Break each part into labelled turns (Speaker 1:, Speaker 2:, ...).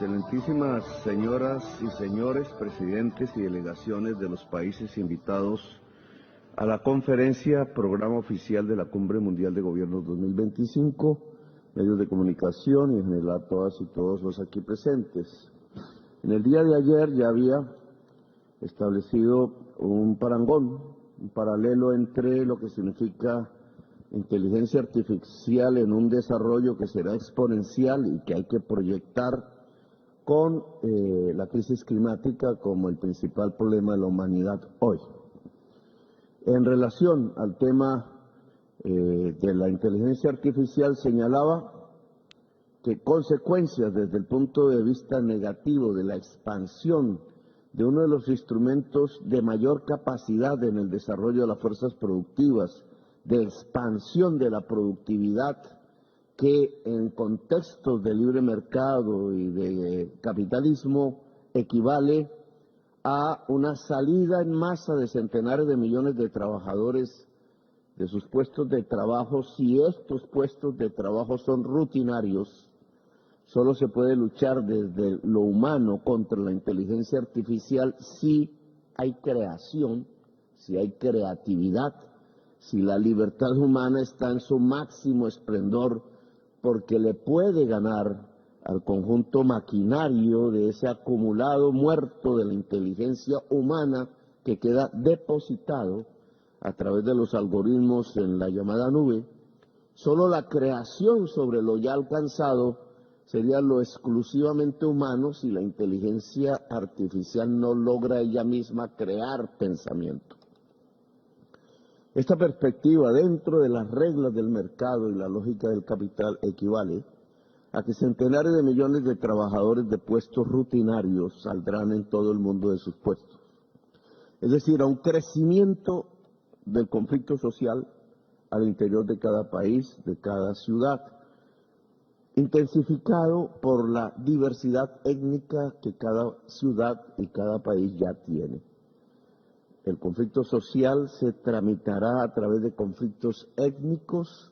Speaker 1: Excelentísimas señoras y señores, presidentes y delegaciones de los países invitados a la conferencia Programa Oficial de la Cumbre Mundial de Gobiernos 2025, medios de comunicación y en general todas y todos los aquí presentes. En el día de ayer ya había establecido un parangón, un paralelo entre lo que significa inteligencia artificial en un desarrollo que será exponencial y que hay que proyectar con la crisis climática como el principal problema de la humanidad hoy. En relación al tema de la inteligencia artificial, señalaba que consecuencias desde el punto de vista negativo de la expansión de uno de los instrumentos de mayor capacidad en el desarrollo de las fuerzas productivas, de expansión de la productividad, que en contextos de libre mercado y de capitalismo equivale a una salida en masa de centenares de millones de trabajadores de sus puestos de trabajo. Si estos puestos de trabajo son rutinarios, solo se puede luchar desde lo humano contra la inteligencia artificial si hay creación, si hay creatividad, si la libertad humana está en su máximo esplendor, porque le puede ganar al conjunto maquinario de ese acumulado muerto de la inteligencia humana que queda depositado a través de los algoritmos en la llamada nube. Solo la creación sobre lo ya alcanzado sería lo exclusivamente humano si la inteligencia artificial no logra ella misma crear pensamiento. Esta perspectiva, dentro de las reglas del mercado y la lógica del capital, equivale a que centenares de millones de trabajadores de puestos rutinarios saldrán en todo el mundo de sus puestos. Es decir, a un crecimiento del conflicto social al interior de cada país, de cada ciudad, intensificado por la diversidad étnica que cada ciudad y cada país ya tiene. El conflicto social se tramitará a través de conflictos étnicos.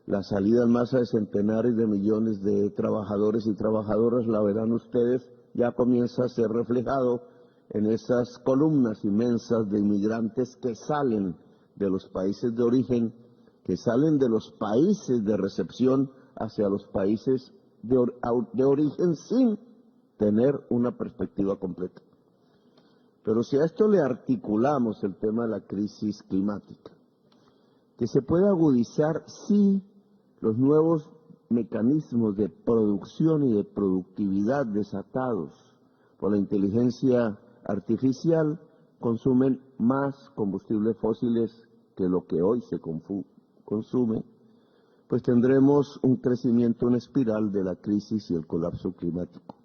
Speaker 1: La salida en masa de centenares de millones de trabajadores y trabajadoras, la verán ustedes, ya comienza a ser reflejado en esas columnas inmensas de inmigrantes que salen de los países de origen, que salen de los países de recepción hacia los países de origen sin tener una perspectiva completa. Pero si a esto le articulamos el tema de la crisis climática, que se puede agudizar si los nuevos mecanismos de producción y de productividad desatados por la inteligencia artificial consumen más combustibles fósiles que lo que hoy se consume, pues tendremos un crecimiento en espiral de la crisis y el colapso climático.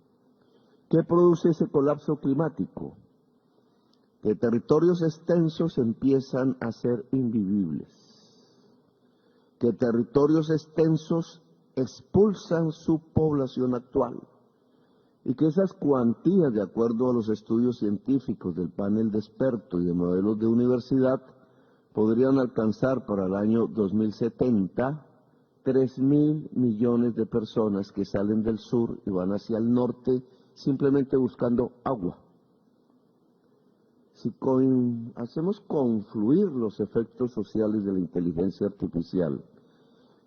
Speaker 1: ¿Qué produce ese colapso climático? Que territorios extensos empiezan a ser invivibles, que territorios extensos expulsan su población actual y que esas cuantías, de acuerdo a los estudios científicos del panel de expertos y de modelos de universidad, podrían alcanzar para el año 2070 3.000 millones de personas que salen del sur y van hacia el norte simplemente buscando agua. Si hacemos confluir los efectos sociales de la inteligencia artificial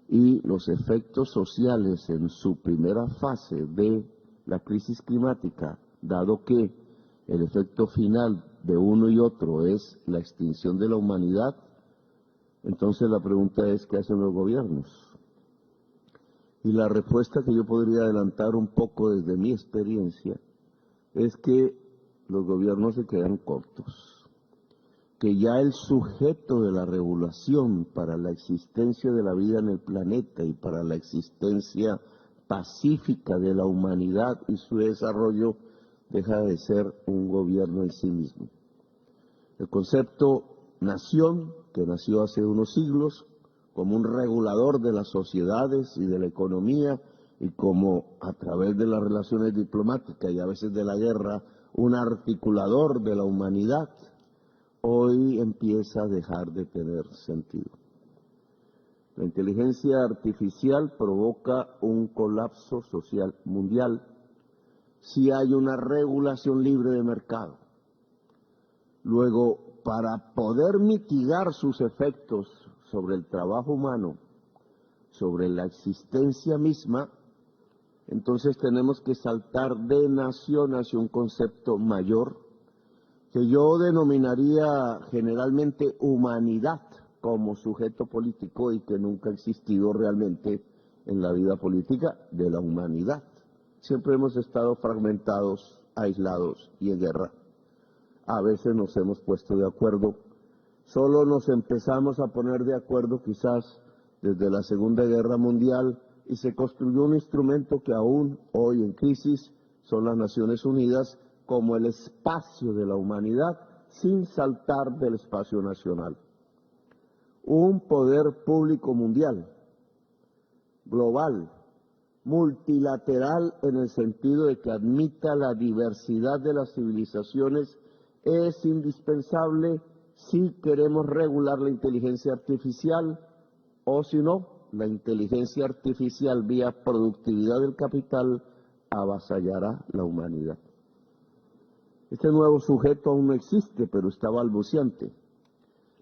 Speaker 1: y los efectos sociales en su primera fase de la crisis climática, dado que el efecto final de uno y otro es la extinción de la humanidad, entonces la pregunta es, ¿qué hacen los gobiernos? Y la respuesta que yo podría adelantar un poco desde mi experiencia es que los gobiernos se quedan cortos, que ya el sujeto de la regulación para la existencia de la vida en el planeta y para la existencia pacífica de la humanidad y su desarrollo deja de ser un gobierno en sí mismo. El concepto nación, que nació hace unos siglos como un regulador de las sociedades y de la economía y como a través de las relaciones diplomáticas y a veces de la guerra, un articulador de la humanidad, hoy empieza a dejar de tener sentido. La inteligencia artificial provoca un colapso social mundial si hay una regulación libre de mercado. Luego, para poder mitigar sus efectos sobre el trabajo humano, sobre la existencia misma, entonces tenemos que saltar de nación hacia un concepto mayor, que yo denominaría generalmente humanidad como sujeto político y que nunca ha existido realmente en la vida política de la humanidad. Siempre hemos estado fragmentados, aislados y en guerra. A veces nos hemos puesto de acuerdo, solo nos empezamos a poner de acuerdo quizás desde la Segunda Guerra Mundial y se construyó un instrumento que aún hoy en crisis son las Naciones Unidas como el espacio de la humanidad sin saltar del espacio nacional. Un poder público mundial, global, multilateral en el sentido de que admita la diversidad de las civilizaciones es indispensable si queremos regular la inteligencia artificial o si no, la inteligencia artificial vía productividad del capital avasallará la humanidad. Este nuevo sujeto aún no existe, pero está balbuciente.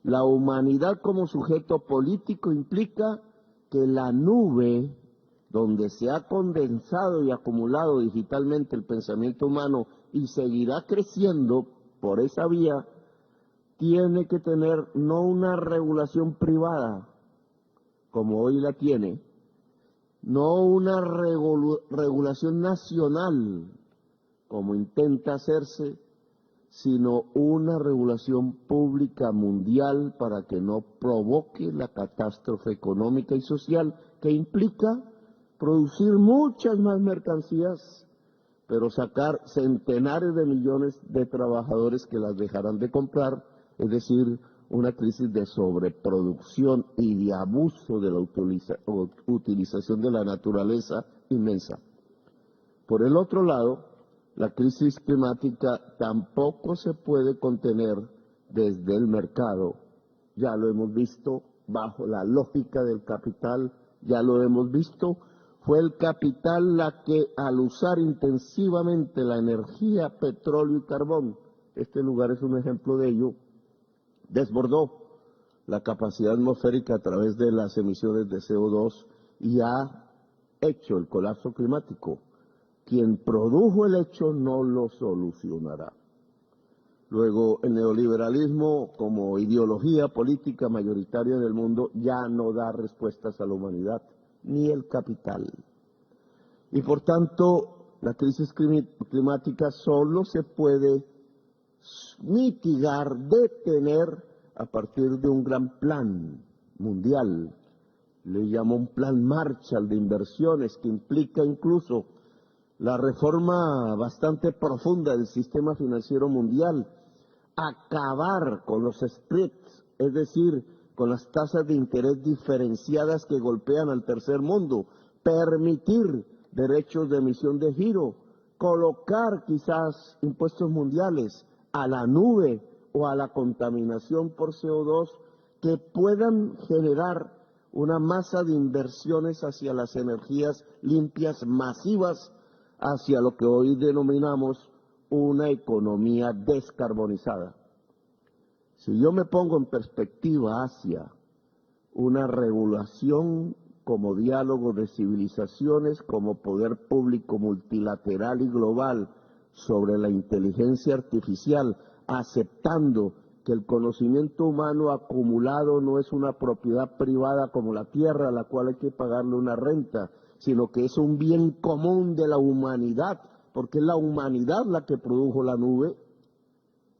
Speaker 1: La humanidad como sujeto político implica que la nube donde se ha condensado y acumulado digitalmente el pensamiento humano y seguirá creciendo por esa vía, tiene que tener no una regulación privada, como hoy la tiene, no una regulación nacional, como intenta hacerse, sino una regulación pública mundial para que no provoque la catástrofe económica y social que implica producir muchas más mercancías, pero sacar centenares de millones de trabajadores que las dejarán de comprar, es decir, una crisis de sobreproducción y de abuso de la utilización de la naturaleza inmensa. Por el otro lado, la crisis climática tampoco se puede contener desde el mercado. Ya lo hemos visto bajo la lógica del capital, ya lo hemos visto. Fue el capital la que, al usar intensivamente la energía, petróleo y carbón, este lugar es un ejemplo de ello, desbordó la capacidad atmosférica a través de las emisiones de CO2 y ha hecho el colapso climático. Quien produjo el hecho no lo solucionará. Luego, el neoliberalismo como ideología política mayoritaria del mundo ya no da respuestas a la humanidad, ni el capital. Y por tanto, la crisis climática solo se puede mitigar, detener a partir de un gran plan mundial. Le llamo un plan Marshall de inversiones que implica incluso la reforma bastante profunda del sistema financiero mundial, acabar con los spreads, es decir, con las tasas de interés diferenciadas que golpean al tercer mundo, permitir derechos de emisión de giro, colocar quizás impuestos mundiales a la nube o a la contaminación por CO2 que puedan generar una masa de inversiones hacia las energías limpias masivas, hacia lo que hoy denominamos una economía descarbonizada. Si yo me pongo en perspectiva hacia una regulación como diálogo de civilizaciones, como poder público multilateral y global sobre la inteligencia artificial, aceptando que el conocimiento humano acumulado no es una propiedad privada como la tierra a la cual hay que pagarle una renta, sino que es un bien común de la humanidad, porque es la humanidad la que produjo la nube,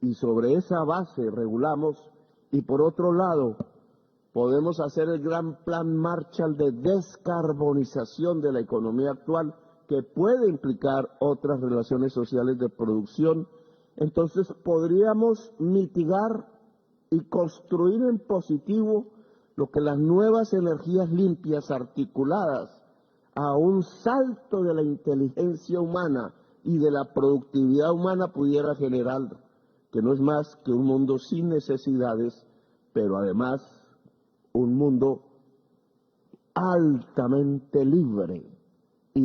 Speaker 1: y sobre esa base regulamos, y por otro lado, podemos hacer el gran plan Marshall de descarbonización de la economía actual, que puede implicar otras relaciones sociales de producción. Entonces podríamos mitigar y construir en positivo lo que las nuevas energías limpias articuladas a un salto de la inteligencia humana y de la productividad humana pudiera generar, que no es más que un mundo sin necesidades, pero además un mundo altamente libre.